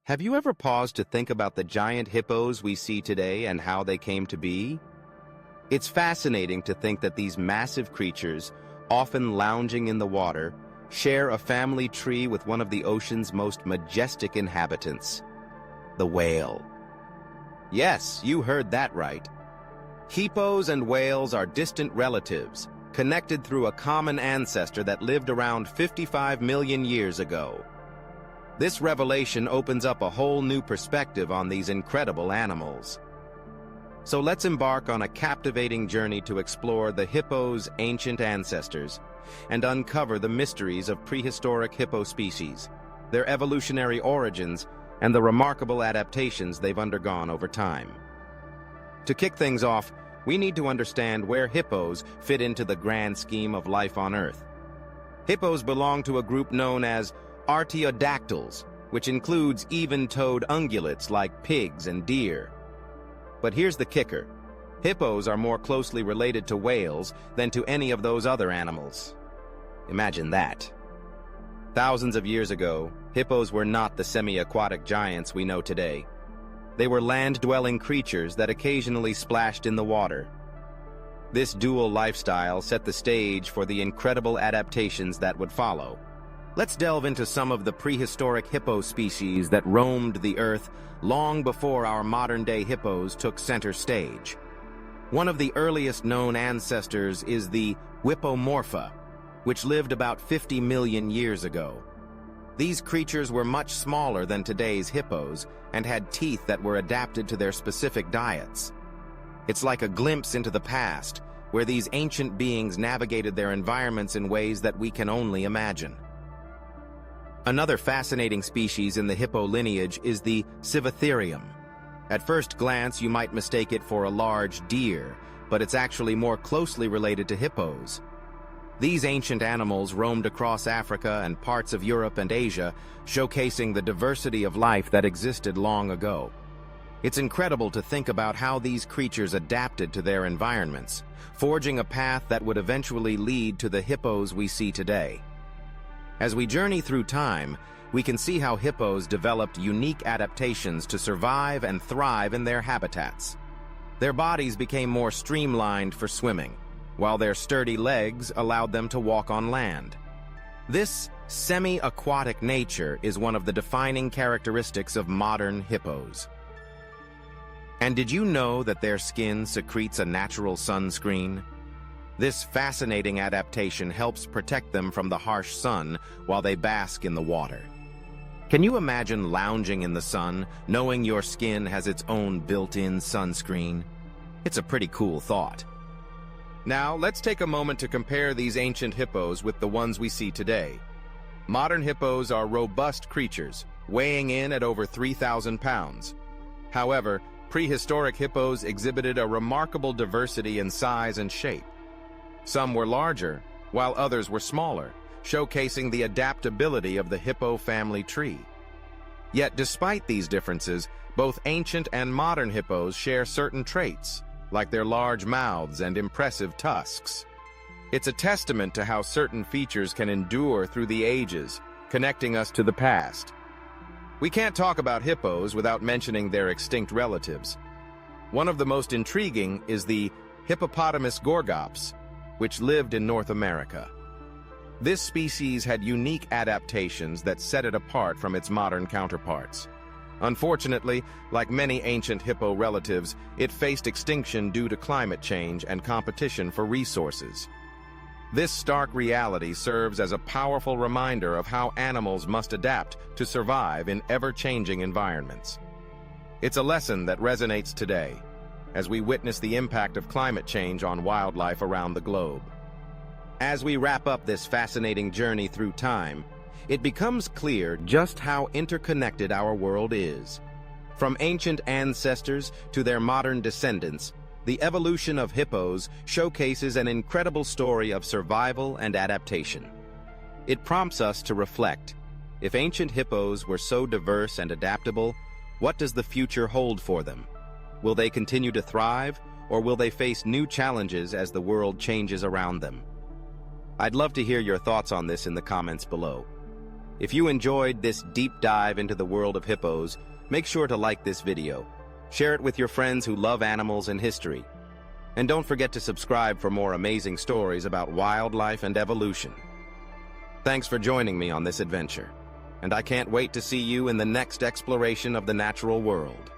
Have you ever paused to think about the giant hippos we see today and how they came to be? It's fascinating to think that these massive creatures, often lounging in the water, share a family tree with one of the ocean's most majestic inhabitants, the whale. Yes, you heard that right. Hippos and whales are distant relatives, connected through a common ancestor that lived around 55 million years ago. This revelation opens up a whole new perspective on these incredible animals. So let's embark on a captivating journey to explore the hippo's ancient ancestors and uncover the mysteries of prehistoric hippo species, their evolutionary origins, and the remarkable adaptations they've undergone over time. To kick things off, we need to understand where hippos fit into the grand scheme of life on Earth. Hippos belong to a group known as artiodactyls, which includes even-toed ungulates like pigs and deer. But here's the kicker. Hippos are more closely related to whales than to any of those other animals. Imagine that. Thousands of years ago, hippos were not the semi-aquatic giants we know today. They were land-dwelling creatures that occasionally splashed in the water. This dual lifestyle set the stage for the incredible adaptations that would follow. Let's delve into some of the prehistoric hippo species that roamed the Earth long before our modern-day hippos took center stage. One of the earliest known ancestors is the Hippomorpha, which lived about 50 million years ago. These creatures were much smaller than today's hippos and had teeth that were adapted to their specific diets. It's like a glimpse into the past, where these ancient beings navigated their environments in ways that we can only imagine. Another fascinating species in the hippo lineage is the Civatherium. At first glance, you might mistake it for a large deer, but it's actually more closely related to hippos. These ancient animals roamed across Africa and parts of Europe and Asia, showcasing the diversity of life that existed long ago. It's incredible to think about how these creatures adapted to their environments, forging a path that would eventually lead to the hippos we see today. As we journey through time, we can see how hippos developed unique adaptations to survive and thrive in their habitats. Their bodies became more streamlined for swimming, while their sturdy legs allowed them to walk on land. This semi-aquatic nature is one of the defining characteristics of modern hippos. And did you know that their skin secretes a natural sunscreen? This fascinating adaptation helps protect them from the harsh sun while they bask in the water. Can you imagine lounging in the sun, knowing your skin has its own built-in sunscreen? It's a pretty cool thought. Now, let's take a moment to compare these ancient hippos with the ones we see today. Modern hippos are robust creatures, weighing in at over 3,000 pounds. However, prehistoric hippos exhibited a remarkable diversity in size and shape. Some were larger, while others were smaller, showcasing the adaptability of the hippo family tree. Yet despite these differences, both ancient and modern hippos share certain traits, like their large mouths and impressive tusks. It's a testament to how certain features can endure through the ages, connecting us to the past. We can't talk about hippos without mentioning their extinct relatives. One of the most intriguing is the Hippopotamus gorgops, which lived in North America. This species had unique adaptations that set it apart from its modern counterparts. Unfortunately, like many ancient hippo relatives, it faced extinction due to climate change and competition for resources. This stark reality serves as a powerful reminder of how animals must adapt to survive in ever-changing environments. It's a lesson that resonates today, as we witness the impact of climate change on wildlife around the globe. As we wrap up this fascinating journey through time, it becomes clear just how interconnected our world is. From ancient ancestors to their modern descendants, the evolution of hippos showcases an incredible story of survival and adaptation. It prompts us to reflect. If ancient hippos were so diverse and adaptable, what does the future hold for them? Will they continue to thrive, or will they face new challenges as the world changes around them? I'd love to hear your thoughts on this in the comments below. If you enjoyed this deep dive into the world of hippos, make sure to like this video. Share it with your friends who love animals and history. And don't forget to subscribe for more amazing stories about wildlife and evolution. Thanks for joining me on this adventure, and I can't wait to see you in the next exploration of the natural world.